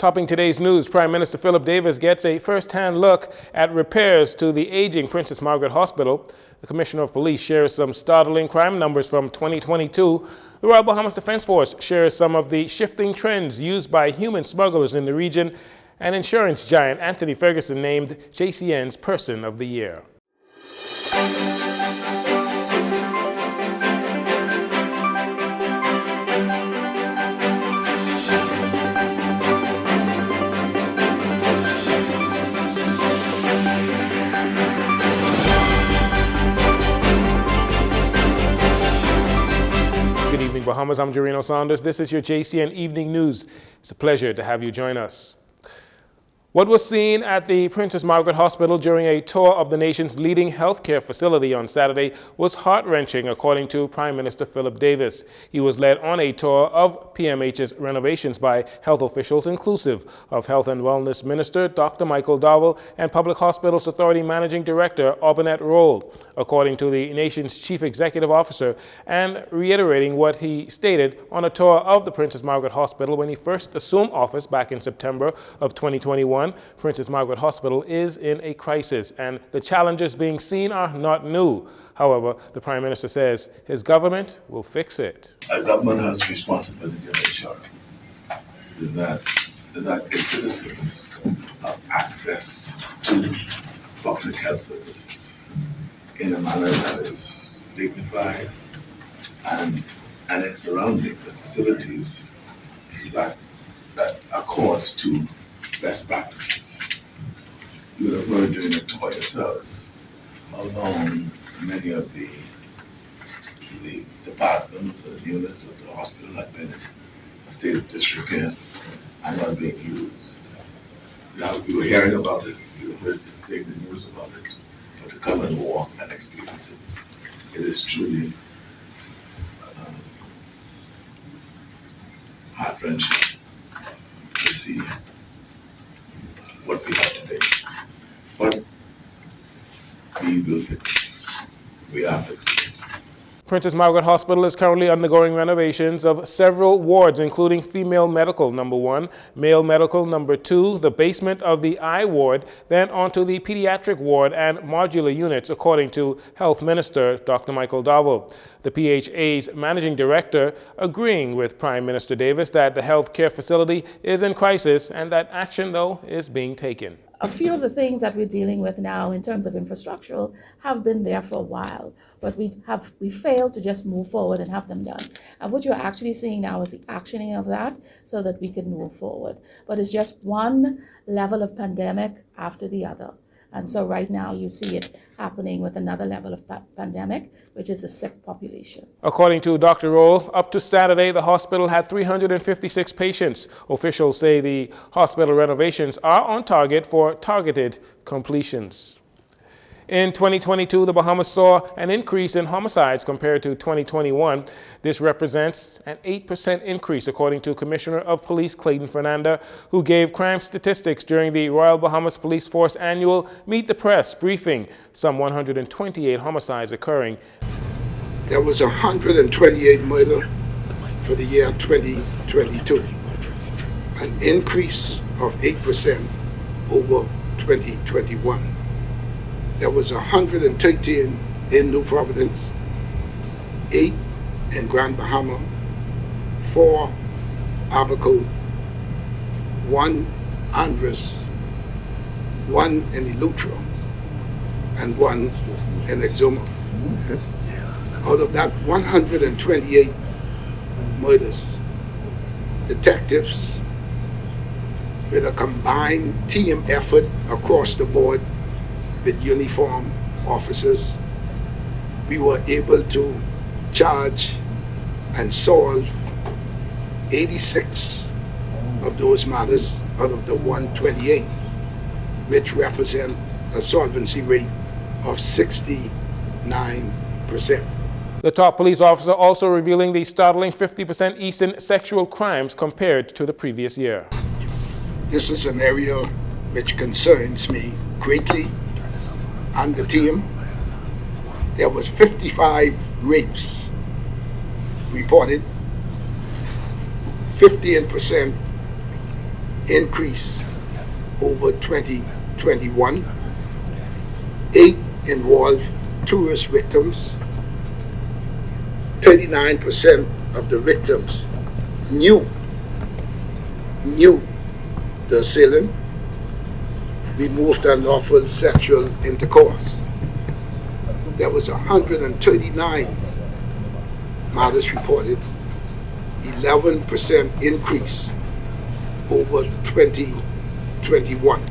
Topping today's news, Prime Minister Philip Davis gets a first-hand look at repairs to the aging Princess Margaret Hospital. The Commissioner of Police shares some startling crime numbers from 2022. The Royal Bahamas Defense Force shares some of the shifting trends used by human smugglers in the region. And insurance giant Anthony Ferguson named Jcn's Person of the Year. Good evening, Bahamas. I'm Jareno Saunders. This is your JCN Evening News. It's a pleasure to have you join us. What was seen at the Princess Margaret Hospital during a tour of the nation's leading healthcare facility on Saturday was heart-wrenching, according to Prime Minister Philip Davis. He was led on a tour of PMH's renovations by health officials, inclusive of Health and Wellness Minister Dr. Michael Dowell and Public Hospitals Authority Managing Director Aubernet Roll, according to the nation's Chief Executive Officer, and reiterating what he stated on a tour of the Princess Margaret Hospital when he first assumed office back in September of 2021. Princess Margaret Hospital is in a crisis, and the challenges being seen are not new. However, the Prime Minister says his government will fix it. A government has responsibility to make sure that its citizens have access to public health services in a manner that is dignified and in surroundings and facilities that accords to best practices. You would have heard during the tour yourselves how long many of the departments and units of the hospital have been in a state of disrepair and not being used. Now, we were hearing about it, you heard saying the news about it, but to come and walk and experience it, it is truly heart-wrenching to see what we have today. But we will fix it. We are fixing it. Princess Margaret Hospital is currently undergoing renovations of several wards, including Female Medical No. 1, Male Medical No. 2, the basement of the eye ward, then onto the pediatric ward and modular units, according to Health Minister Dr. Michael Dowell. The PHA's managing director agreeing with Prime Minister Davis that the health care facility is in crisis and that action, though, is being taken. A few of the things that we're dealing with now in terms of infrastructural have been there for a while, but we failed to just move forward and have them done. And what you're actually seeing now is the actioning of that so that we can move forward. But it's just one level of pandemic after the other. And so right now you see it happening with another level of pandemic, which is the sick population. According to Dr. Roll, up to Saturday, the hospital had 356 patients. Officials say the hospital renovations are on target for targeted completions. In 2022, the Bahamas saw an increase in homicides compared to 2021. This represents an 8% increase, according to Commissioner of Police Clayton Fernanda, who gave crime statistics during the Royal Bahamas Police Force annual Meet the Press briefing, some 128 homicides occurring. There was 128 murders for the year 2022, an increase of 8% over 2021. There was 113 in New Providence, 8 in Grand Bahama, 4 Abaco, 1 Andres, 1 in Eleuthera, and 1 in Exuma. Out of that 128 murders, detectives, with a combined team effort across the board, with uniform officers, we were able to charge and solve 86 of those matters out of the 128, which represent a solvency rate of 69%. The top police officer also revealing the startling 50% ease in sexual crimes compared to the previous year. This is an area which concerns me greatly and the team. There was 55 rapes reported, 15% increase over 2021. 8 involved tourist victims. 39% of the victims knew the assailant. Removed unlawful sexual intercourse. There was 139 matters reported, 11% increase over 2021.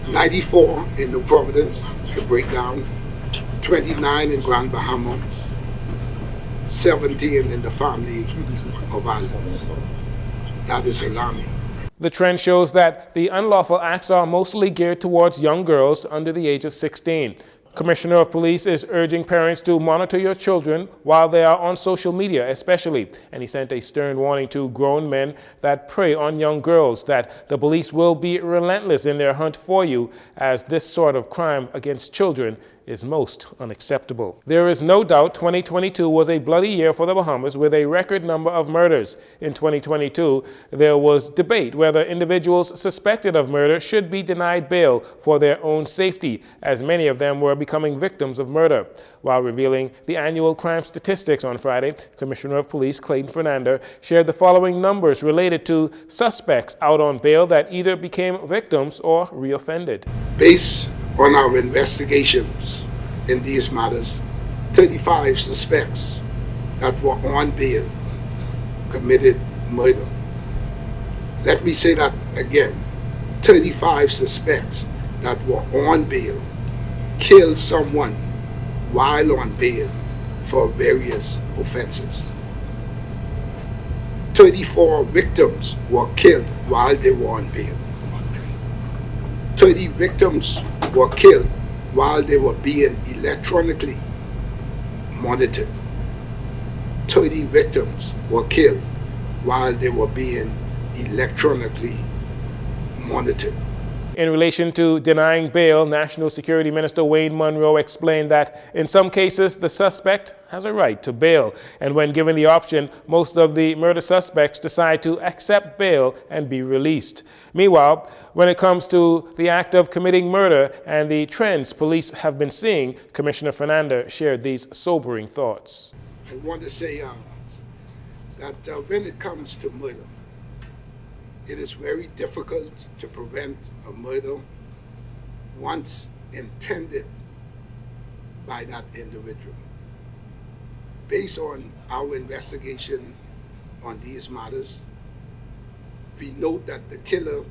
94 in New Providence, to break down, 29 in Grand Bahama, 17 in the family of islands. That is alarming. The trend shows that the unlawful acts are mostly geared towards young girls under the age of 16. Commissioner of Police is urging parents to monitor your children while they are on social media especially, and he sent a stern warning to grown men that prey on young girls that the police will be relentless in their hunt for you, as this sort of crime against children is most unacceptable. There is no doubt 2022 was a bloody year for the Bahamas with a record number of murders. In 2022, there was debate whether individuals suspected of murder should be denied bail for their own safety, as many of them were becoming victims of murder. While revealing the annual crime statistics on Friday, Commissioner of Police Clayton Fernandez shared the following numbers related to suspects out on bail that either became victims or reoffended. Based on our investigations in these matters, 35 suspects that were on bail committed murder. Let me say that again. 35 suspects that were on bail killed someone while on bail for various offenses. 34 victims were killed while they were on bail. 30 victims were killed while they were being electronically monitored. 30 victims were killed while they were being electronically monitored. In relation to denying bail, National Security Minister Wayne Munro explained that in some cases the suspect has a right to bail, and when given the option, most of the murder suspects decide to accept bail and be released. Meanwhile, when it comes to the act of committing murder and the trends police have been seeing, Commissioner Fernandez shared these sobering thoughts. I want to say that when it comes to murder, it is very difficult to prevent a murder once intended by that individual. Based on our investigation on these matters, we note that the killer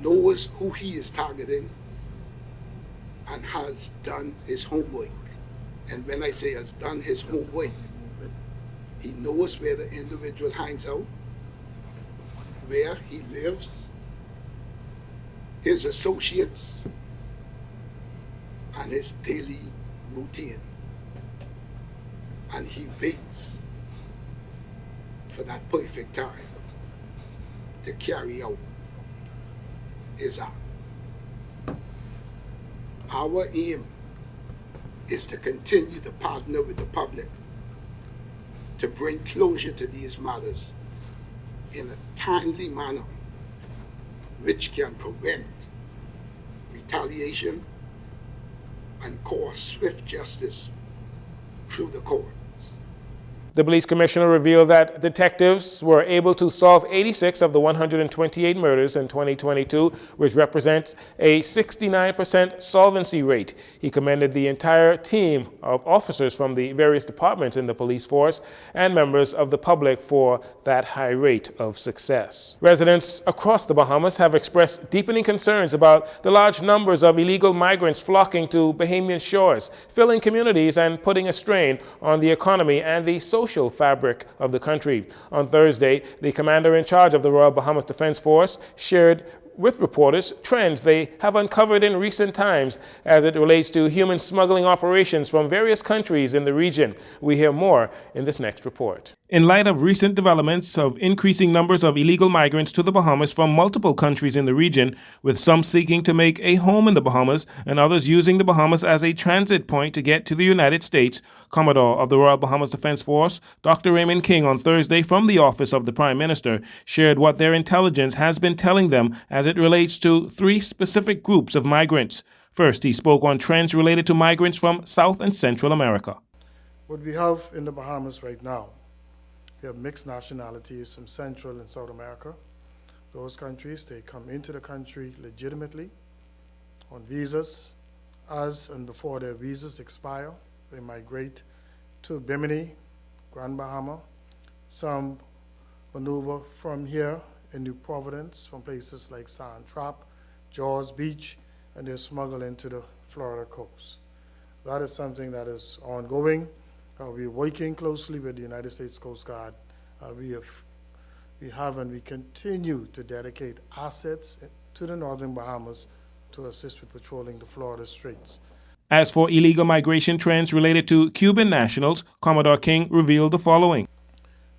knows who he is targeting and has done his homework. And when I say has done his homework, he knows where the individual hangs out, where he lives, his associates, and his daily routine. And he waits for that perfect time to carry out his act. Our aim is to continue to partner with the public to bring closure to these matters in a timely manner which can prevent retaliation and cause swift justice through the courts. The police commissioner revealed that detectives were able to solve 86 of the 128 murders in 2022, which represents a 69% solvency rate. He commended the entire team of officers from the various departments in the police force and members of the public for that high rate of success. Residents across the Bahamas have expressed deepening concerns about the large numbers of illegal migrants flocking to Bahamian shores, filling communities and putting a strain on the economy and the social fabric of the country. On Thursday, the commander in charge of the Royal Bahamas Defense Force shared with reporters trends they have uncovered in recent times as it relates to human smuggling operations from various countries in the region. We hear more in this next report. In light of recent developments of increasing numbers of illegal migrants to the Bahamas from multiple countries in the region, with some seeking to make a home in the Bahamas and others using the Bahamas as a transit point to get to the United States, Commodore of the Royal Bahamas Defense Force, Dr. Raymond King, on Thursday from the office of the Prime Minister, shared what their intelligence has been telling them as it relates to three specific groups of migrants. First, he spoke on trends related to migrants from South and Central America. What we have in the Bahamas right now, we have mixed nationalities from Central and South America. Those countries, they come into the country legitimately on visas. As and before their visas expire, they migrate to Bimini, Grand Bahama. Some maneuver from here in New Providence, from places like Sand Trap, Jaws Beach, and they're smuggled into the Florida coast. That is something that is ongoing. We're working closely with the United States Coast Guard. We have and we continue to dedicate assets to the Northern Bahamas to assist with patrolling the Florida Straits. As for illegal migration trends related to Cuban nationals, Commodore King revealed the following.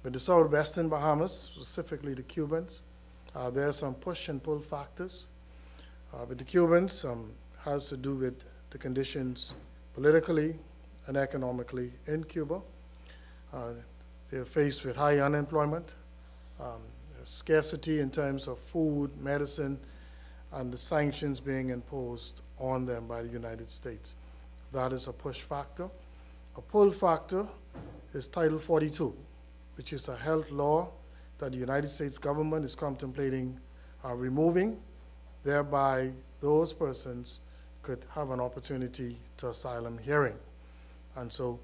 With the southwestern Bahamas, specifically the Cubans, there are some push and pull factors. With the Cubans, has to do with the conditions politically and economically in Cuba. They're faced with high unemployment, scarcity in terms of food, medicine, and the sanctions being imposed on them by the United States. That is a push factor. A pull factor is Title 42, which is a health law that the United States government is contemplating removing. Thereby, those persons could have an opportunity to asylum hearing. And so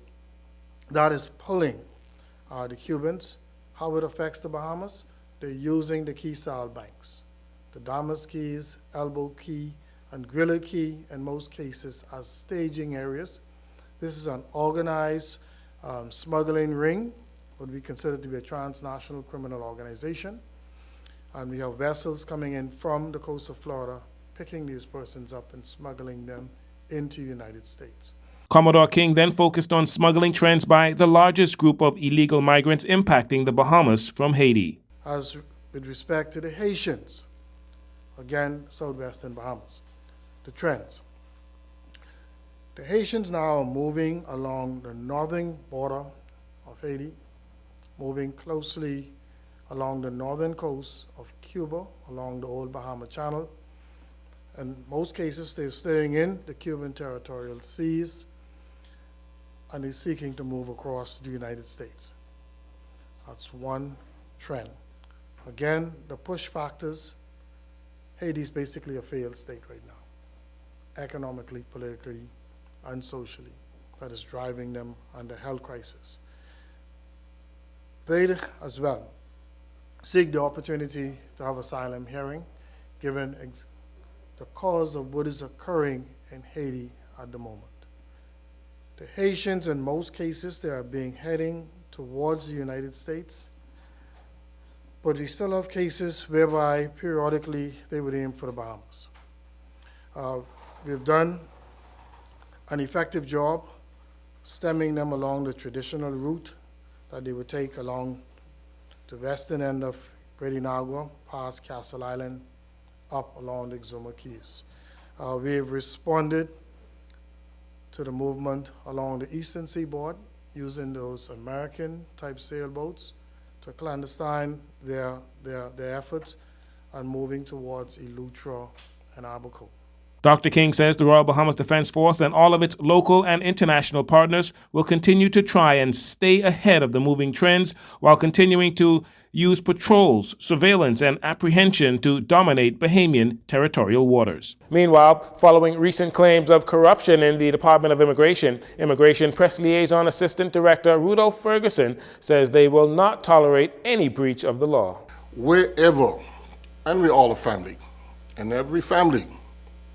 that is pulling the Cubans. How it affects the Bahamas? They're using the key sal banks, the Damas Keys, Elbow Key, and Griller Key in most cases as staging areas. This is an organized smuggling ring, what we consider to be a transnational criminal organization. And we have vessels coming in from the coast of Florida, picking these persons up and smuggling them into the United States. Commodore King then focused on smuggling trends by the largest group of illegal migrants impacting the Bahamas from Haiti. As with respect to the Haitians, again, southwestern Bahamas, the trends. The Haitians now are moving along the northern border of Haiti, moving closely along the northern coast of Cuba, along the old Bahama Channel. In most cases, they're staying in the Cuban territorial seas, and they're seeking to move across to the United States. That's one trend. Again, the push factors, Haiti is basically a failed state right now, economically, politically, and socially. That is driving them under health crisis. They, as well, seek the opportunity to have asylum hearing, given the cause of what is occurring in Haiti at the moment. The Haitians, in most cases, they are heading towards the United States, but we still have cases whereby periodically they would aim for the Bahamas. We've done an effective job stemming them along the traditional route that they would take along the western end of Great Inagua, past Castle Island, up along the Exuma Keys. We've responded to the movement along the eastern seaboard using those American-type sailboats to clandestine their efforts and moving towards Eleuthera and Abaco. Dr. King says the Royal Bahamas Defense Force and all of its local and international partners will continue to try and stay ahead of the moving trends while continuing to use patrols, surveillance, and apprehension to dominate Bahamian territorial waters. Meanwhile, following recent claims of corruption in the Department of Immigration, Immigration Press Liaison Assistant Director Rudolph Ferguson says they will not tolerate any breach of the law. Wherever, and we're all a family, and every family,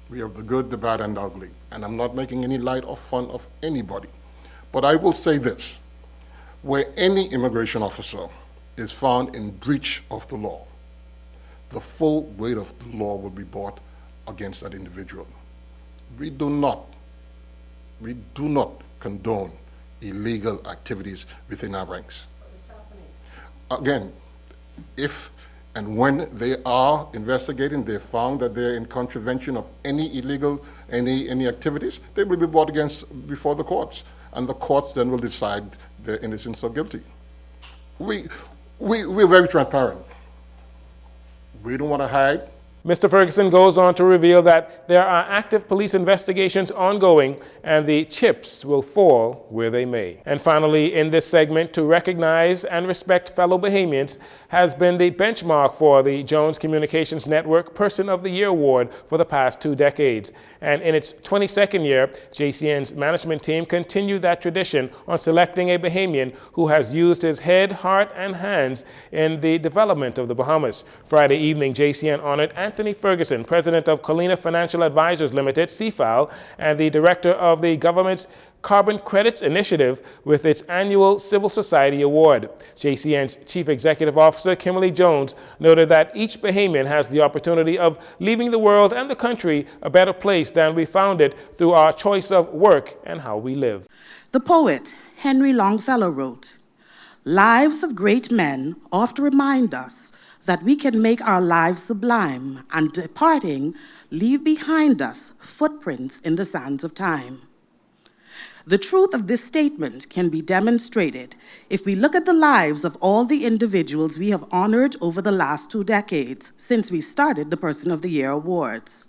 we have the good, the bad, and the ugly. And I'm not making any light or fun of anybody. But I will say this, where any immigration officer is found in breach of the law, the full weight of the law will be brought against that individual. We do not condone illegal activities within our ranks. again, if and when they are investigating, they found that they're in contravention of any illegal, any activities, they will be brought before the courts, and the courts then will decide their innocence or guilty. We're very transparent. We don't want to hide. Mr. Ferguson goes on to reveal that there are active police investigations ongoing and the chips will fall where they may. And finally, in this segment, to recognize and respect fellow Bahamians has been the benchmark for the Jones Communications Network Person of the Year Award for the past 2 decades. And in its 22nd year, JCN's management team continued that tradition on selecting a Bahamian who has used his head, heart, and hands in the development of the Bahamas. Friday evening, JCN honored Anthony Ferguson, president of Colina Financial Advisors Limited, CFAL, and the director of the government's Carbon Credits Initiative with its annual Civil Society Award. JCN's Chief Executive Officer, Kimberly Jones, noted that each Bahamian has the opportunity of leaving the world and the country a better place than we found it through our choice of work and how we live. The poet Henry Longfellow wrote, "Lives of great men oft remind us that we can make our lives sublime, and departing, leave behind us footprints in the sands of time." The truth of this statement can be demonstrated if we look at the lives of all the individuals we have honored over the last 2 decades since we started the Person of the Year Awards.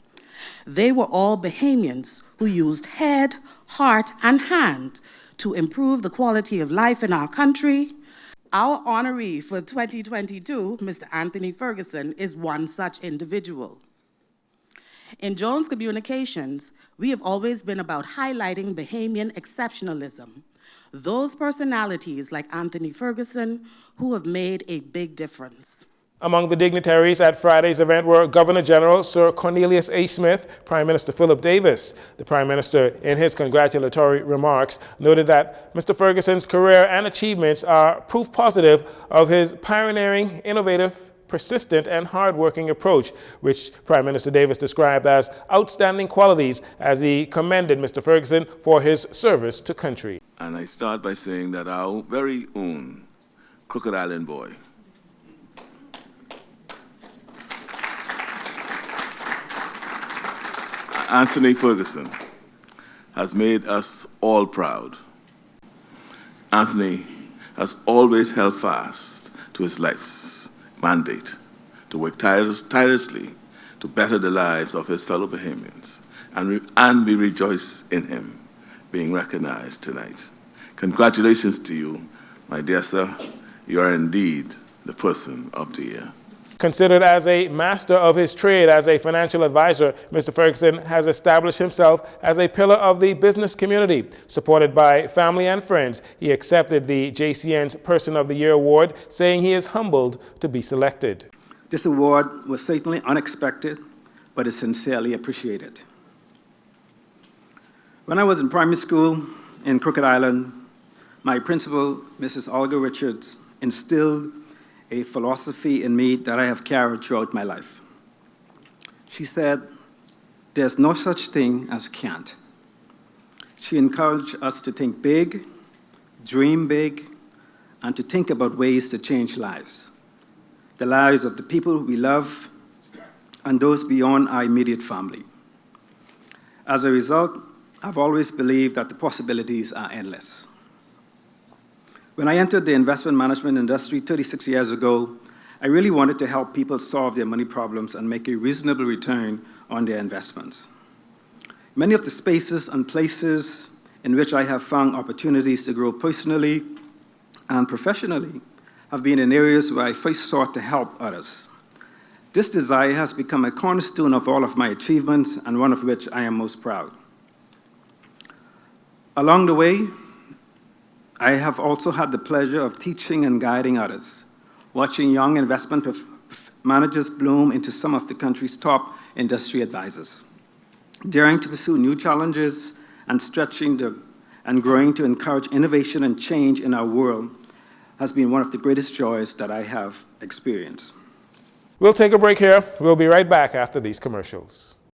They were all Bahamians who used head, heart, and hand to improve the quality of life in our country. Our honoree for 2022, Mr. Anthony Ferguson, is one such individual. In Jones Communications, we have always been about highlighting Bahamian exceptionalism, those personalities like Anthony Ferguson who have made a big difference. Among the dignitaries at Friday's event were Governor General Sir Cornelius A. Smith, Prime Minister Philip Davis. The Prime Minister, in his congratulatory remarks, noted that Mr. Ferguson's career and achievements are proof positive of his pioneering, innovative, persistent, and hard-working approach, which Prime Minister Davis described as outstanding qualities as he commended Mr. Ferguson for his service to country. And I start by saying that our very own Crooked Island boy, Anthony Ferguson, has made us all proud. Anthony has always held fast to his life's mandate to work tirelessly to better the lives of his fellow Bahamians, and we rejoice in him being recognized tonight. Congratulations to you, my dear sir. You are indeed the Person of the Year. Considered as a master of his trade as a financial advisor, Mr. Ferguson has established himself as a pillar of the business community. Supported by family and friends, he accepted the JCN's Person of the Year Award, saying he is humbled to be selected. This award was certainly unexpected, but is sincerely appreciated. When I was in primary school in Crooked Island, my principal, Mrs. Olga Richards, instilled a philosophy in me that I have carried throughout my life. She said, "There's no such thing as can't." She encouraged us to think big, dream big, and to think about ways to change lives. The lives of the people we love and those beyond our immediate family. As a result, I've always believed that the possibilities are endless. When I entered the investment management industry 36 years ago, I really wanted to help people solve their money problems and make a reasonable return on their investments. Many of the spaces and places in which I have found opportunities to grow personally and professionally have been in areas where I first sought to help others. This desire has become a cornerstone of all of my achievements, and one of which I am most proud. Along the way, I have also had the pleasure of teaching and guiding others, watching young investment managers bloom into some of the country's top industry advisors, daring to pursue new challenges and stretching and growing to encourage innovation and change in our world has been one of the greatest joys that I have experienced. We'll take a break here. We'll be right back after these commercials.